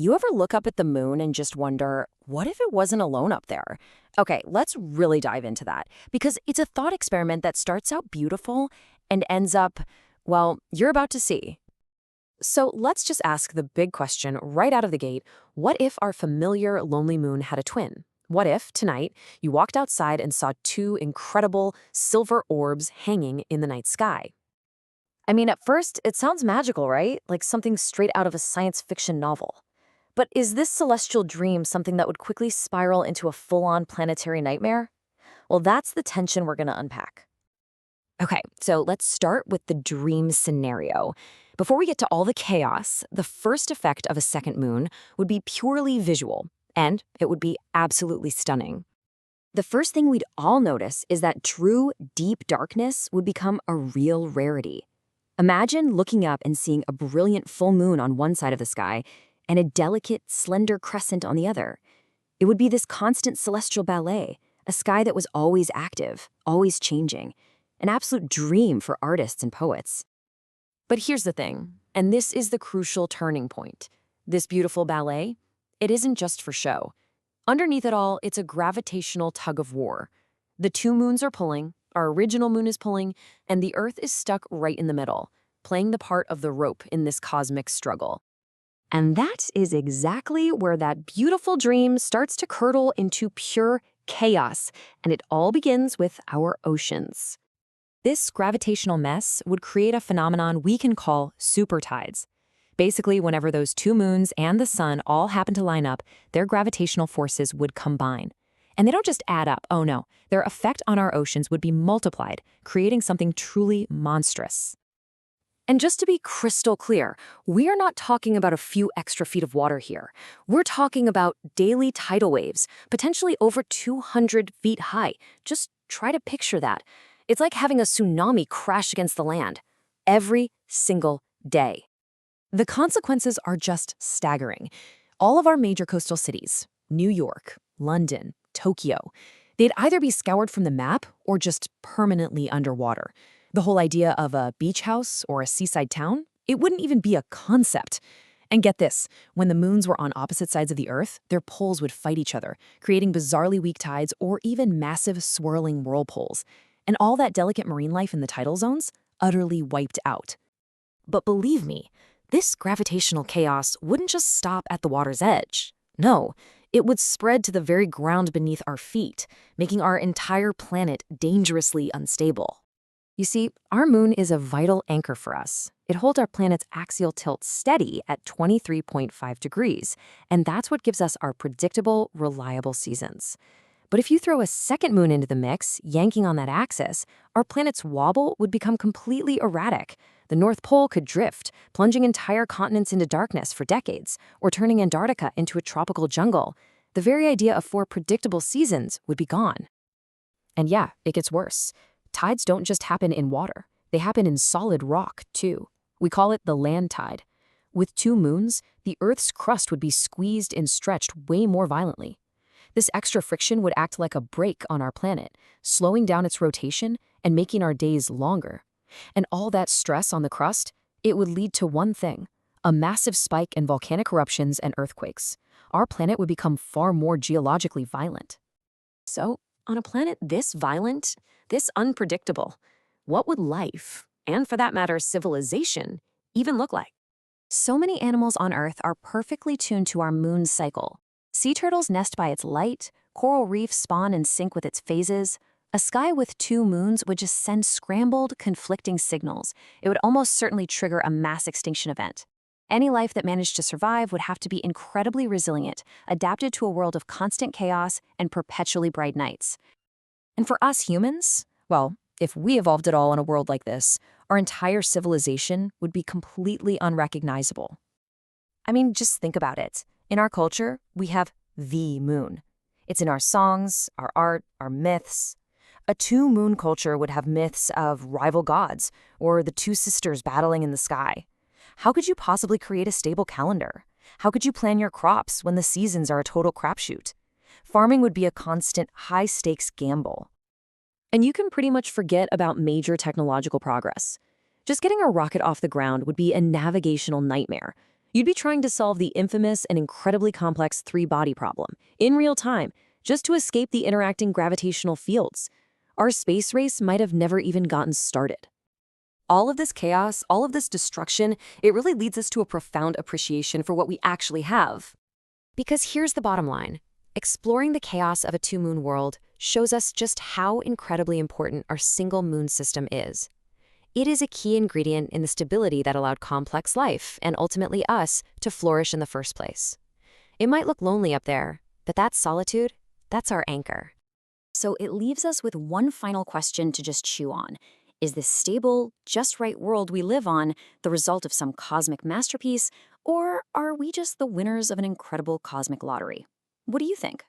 You ever look up at the moon and just wonder, what if it wasn't alone up there? Okay, let's really dive into that because it's a thought experiment that starts out beautiful and ends up, well, you're about to see. So let's just ask the big question right out of the gate. What if our familiar lonely moon had a twin? What if, tonight, you walked outside and saw two incredible silver orbs hanging in the night sky? I mean, at first, it sounds magical, right? Like something straight out of a science fiction novel. But is this celestial dream something that would quickly spiral into a full-on planetary nightmare? Well, that's the tension we're going to unpack. Okay, so let's start with the dream scenario. Before we get to all the chaos, the first effect of a second moon would be purely visual, and it would be absolutely stunning. The first thing we'd all notice is that true, deep darkness would become a real rarity. Imagine looking up and seeing a brilliant full moon on one side of the sky and a delicate, slender crescent on the other. It would be this constant celestial ballet, a sky that was always active, always changing, an absolute dream for artists and poets. But here's the thing, and this is the crucial turning point. This beautiful ballet, it isn't just for show. Underneath it all, it's a gravitational tug-of-war. The two moons are pulling, our original moon is pulling, and the Earth is stuck right in the middle, playing the part of the rope in this cosmic struggle. And that is exactly where that beautiful dream starts to curdle into pure chaos, and it all begins with our oceans. This gravitational mess would create a phenomenon we can call supertides. Basically, whenever those two moons and the sun all happen to line up, their gravitational forces would combine. And they don't just add up, oh no, their effect on our oceans would be multiplied, creating something truly monstrous. And just to be crystal clear, we are not talking about a few extra feet of water here. We're talking about daily tidal waves, potentially over 200 feet high. Just try to picture that. It's like having a tsunami crash against the land every single day. The consequences are just staggering. All of our major coastal cities, New York, London, Tokyo, they'd either be scoured from the map or just permanently underwater. The whole idea of a beach house or a seaside town, it wouldn't even be a concept. And get this, when the moons were on opposite sides of the Earth, their poles would fight each other, creating bizarrely weak tides or even massive swirling whirlpools. And all that delicate marine life in the tidal zones, utterly wiped out. But believe me, this gravitational chaos wouldn't just stop at the water's edge. No, it would spread to the very ground beneath our feet, making our entire planet dangerously unstable. You see, our moon is a vital anchor for us. It holds our planet's axial tilt steady at 23.5 degrees, and that's what gives us our predictable, reliable seasons. But if you throw a second moon into the mix, yanking on that axis, our planet's wobble would become completely erratic. The North Pole could drift, plunging entire continents into darkness for decades, or turning Antarctica into a tropical jungle. The very idea of 4 predictable seasons would be gone. And yeah, it gets worse. Tides don't just happen in water. They happen in solid rock, too. We call it the land tide. With 2 moons, the Earth's crust would be squeezed and stretched way more violently. This extra friction would act like a brake on our planet, slowing down its rotation and making our days longer. And all that stress on the crust, it would lead to one thing, a massive spike in volcanic eruptions and earthquakes. Our planet would become far more geologically violent. So, on a planet this violent, this unpredictable, what would life, and for that matter civilization, even look like? So many animals on Earth are perfectly tuned to our moon's cycle. Sea turtles nest by its light, coral reefs spawn and sink with its phases. A sky with 2 moons would just send scrambled, conflicting signals. It would almost certainly trigger a mass extinction event. Any life that managed to survive would have to be incredibly resilient, adapted to a world of constant chaos and perpetually bright nights. And for us humans, well, if we evolved at all in a world like this, our entire civilization would be completely unrecognizable. I mean, just think about it. In our culture, we have the moon. It's in our songs, our art, our myths. A 2-moon culture would have myths of rival gods or the 2 sisters battling in the sky. How could you possibly create a stable calendar? How could you plan your crops when the seasons are a total crapshoot? Farming would be a constant high-stakes gamble. And you can pretty much forget about major technological progress. Just getting a rocket off the ground would be a navigational nightmare. You'd be trying to solve the infamous and incredibly complex three-body problem, in real time, just to escape the interacting gravitational fields. Our space race might have never even gotten started. All of this chaos, all of this destruction, it really leads us to a profound appreciation for what we actually have. Because here's the bottom line. Exploring the chaos of a two-moon world shows us just how incredibly important our single moon system is. It is a key ingredient in the stability that allowed complex life, and ultimately us, to flourish in the first place. It might look lonely up there, but that solitude, that's our anchor. So it leaves us with one final question to just chew on. Is this stable, just right world we live on the result of some cosmic masterpiece, or are we just the winners of an incredible cosmic lottery? What do you think?